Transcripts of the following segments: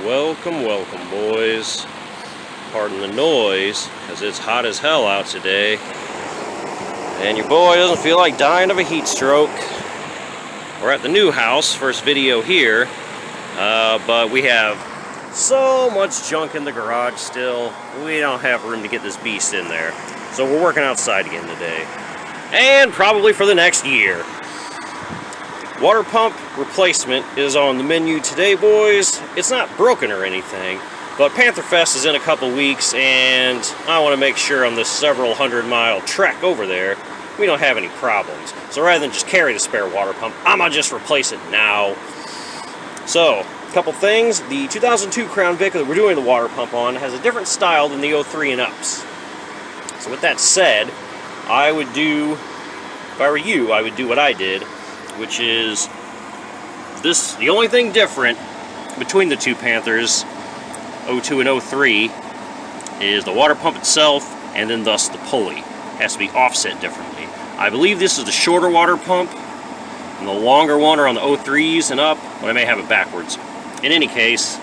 Welcome, welcome, boys. Pardon the noise, because it's hot as hell out today. And your boy doesn't feel like dying of a heat stroke. We're at the new house, first video here. But we have so much junk in the garage still. We don't have room to get this beast in there. So we're working outside again today. And probably for the next year. Water pump replacement is on the menu today, boys. It's not broken or anything, but Pantherfest is in a couple weeks, and I want to make sure on this several 100-mile trek over there, we don't have any problems. So rather than just carry the spare water pump, I'm going to just replace it now. So, a couple things. The 2002 Crown Vic that we're doing the water pump on has a different style than the 03 and ups. So with that said, I would do, if I were you, I would do what I did, which is this. The only thing different between the two Panthers, 02 and 03, is the water pump itself, and then thus the pulley. It has to be offset differently. I believe this is the shorter water pump, and the longer one are on the 03s and up, but I may have it backwards. In any case,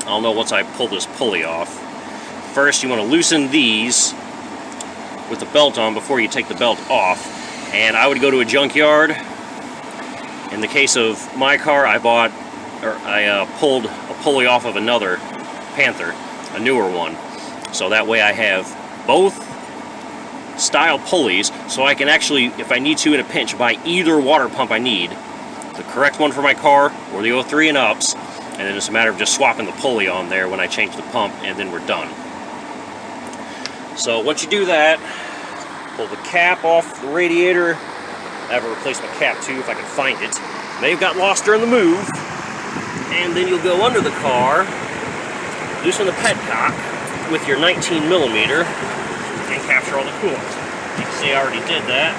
I'll know once I pull this pulley off. First, you want to loosen these with the belt on before you take the belt off. And I would go to a junkyard. In the case of my car, I pulled a pulley off of another Panther, a newer one. So that way I have both style pulleys, so I can actually, if I need to in a pinch, buy either water pump I need. The correct one for my car, or the 03 and ups, and then it's a matter of just swapping the pulley on there when I change the pump, and then we're done. So once you do that, pull the cap off the radiator. I have a replacement cap too if I can find it. May have got lost during the move. And then you'll go under the car, loosen the petcock with your 19mm, and capture all the coolant. You can see I already did that.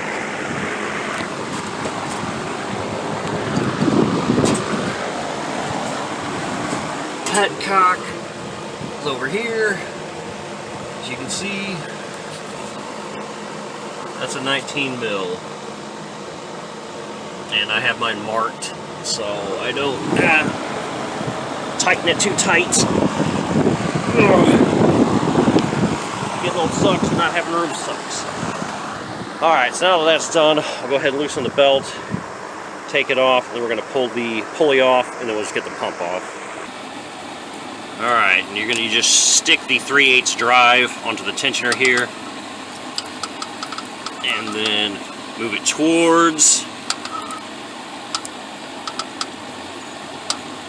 Petcock is over here. As you can see, that's a 19 mil, and I have mine marked so I don't tighten it too tight. Getting old sucks, and not having room sucks. Alright, so now that that's done, I'll go ahead and loosen the belt, take it off, and then we're going to pull the pulley off, and then we'll just get the pump off. Alright, and you're going to just stick the 3/8 drive onto the tensioner here, and then move it towards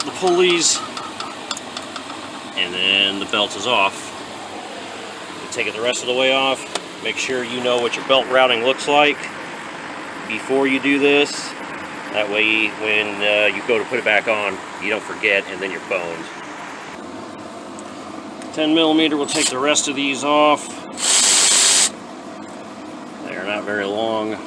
the pulleys, and then the belt is off. You take it the rest of the way off. Make sure you know what your belt routing looks like before you do this. That way when you go to put it back on, you don't forget, and then you're boned. 10mm, we'll take the rest of these off. They're not very long.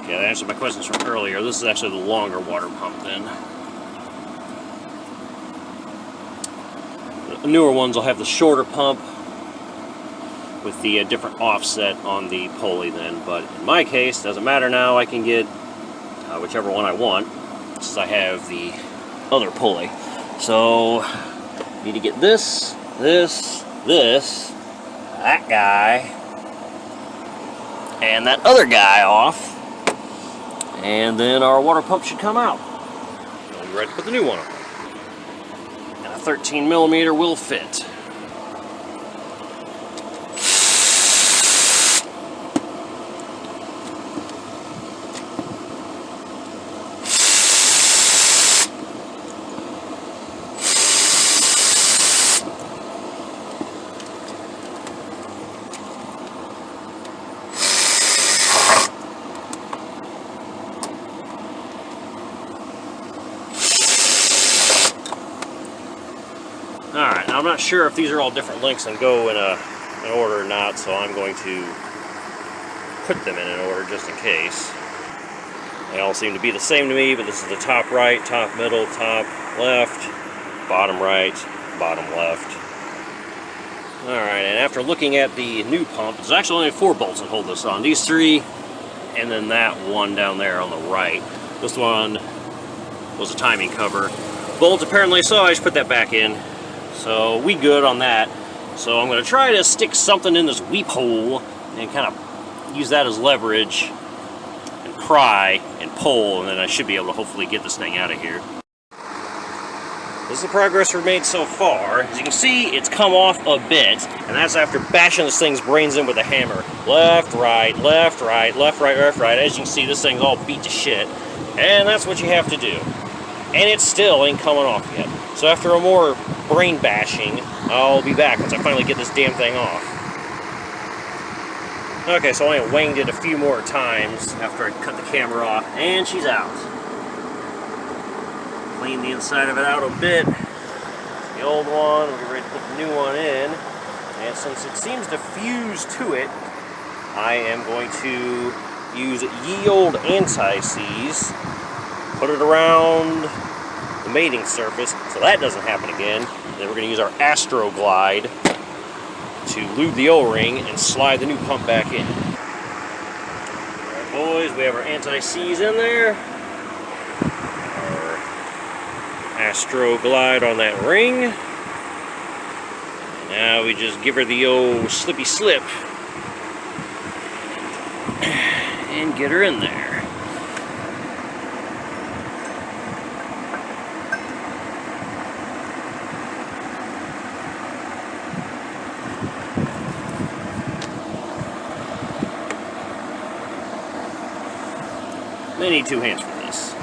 Yeah, that answered my questions from earlier. This is actually the longer water pump then. The newer ones will have the shorter pump with the different offset on the pulley then. But in my case, it doesn't matter now. I can get whichever one I want, since I have the other pulley. So, need to get this, that guy, and that other guy off. And then our water pump should come out. We'll be ready to put the new one on. And a 13mm will fit. Alright, now I'm not sure if these are all different links and go in an order or not, so I'm going to put them in an order just in case. They all seem to be the same to me, but this is the top right, top middle, top left, bottom right, bottom left. Alright, and after looking at the new pump, there's actually only 4 bolts that hold this on. These 3, and then that one down there on the right. This one was a timing cover bolt apparently, so I just put that back in. So we good on that. So I'm going to try to stick something in this weep hole and kind of use that as leverage and pry and pull, and then I should be able to hopefully get this thing out of here. This is the progress we've made so far. As you can see, it's come off a bit, and that's after bashing this thing's brains in with a hammer. Left, right, left, right, left, right, left, right. As you can see, this thing's all beat to shit, and that's what you have to do. And it still ain't coming off yet. So after a more brain bashing, I'll be back once I finally get this damn thing off. Okay, so I only wanged it a few more times after I cut the camera off, and she's out. Clean the inside of it out a bit. The old one, we'll get ready to put the new one in. And since it seems to fuse to it, I am going to use ye old anti-seize, put it around the mating surface so that doesn't happen again. Then we're going to use our Astro Glide to lube the O-ring and slide the new pump back in. Alright boys, we have our anti-seize in there. Astro Glide on that ring. And now we just give her the old slippy slip and get her in there. They need 2 hands for this.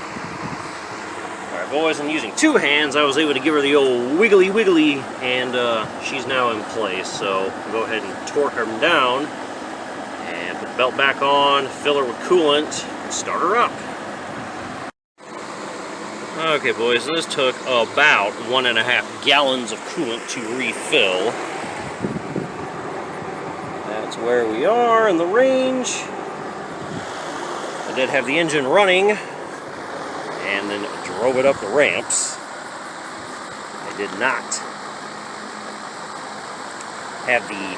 Alright boys, and using 2 hands, I was able to give her the old wiggly wiggly, and she's now in place. So we'll go ahead and torque her down, and put the belt back on, fill her with coolant, and start her up. Okay boys, this took about 1.5 gallons of coolant to refill. That's where we are in the range. I did have the engine running, and then drove it up the ramps. I did not have the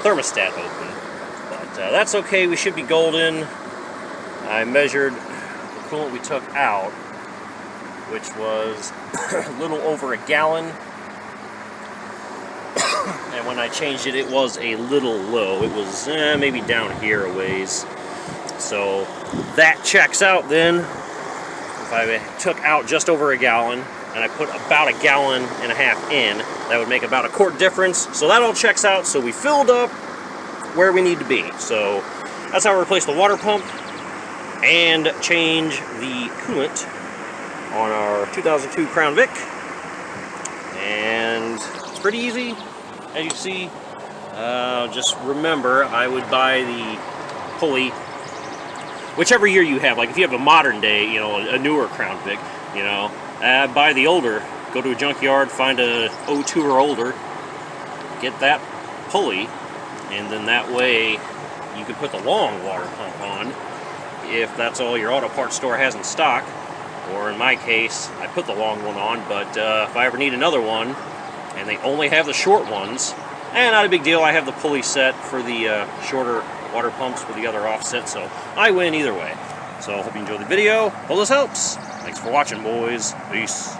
thermostat open, but that's okay, we should be golden. I measured the coolant we took out, which was a little over 1 gallon, and when I changed it, it was a little low. It was maybe down here a ways. So that checks out then. If I took out just over 1 gallon and I put about 1.5 gallons in, that would make about a quart difference. So that all checks out. So we filled up where we need to be. So that's how we replace the water pump and change the coolant on our 2002 Crown Vic. And it's pretty easy, as you see. Just remember, I would buy the pulley whichever year you have. Like if you have a modern day, you know, a newer Crown Vic, you know, buy the older, go to a junkyard, find a 02 or older, get that pulley, and then that way you can put the long water pump on if that's all your auto parts store has in stock. Or in my case, I put the long one on, but if I ever need another one and they only have the short ones, not a big deal, I have the pulley set for the shorter water pumps with the other offset, so I win either way. So I hope you enjoyed the video. Hope this helps. Thanks for watching, boys. Peace.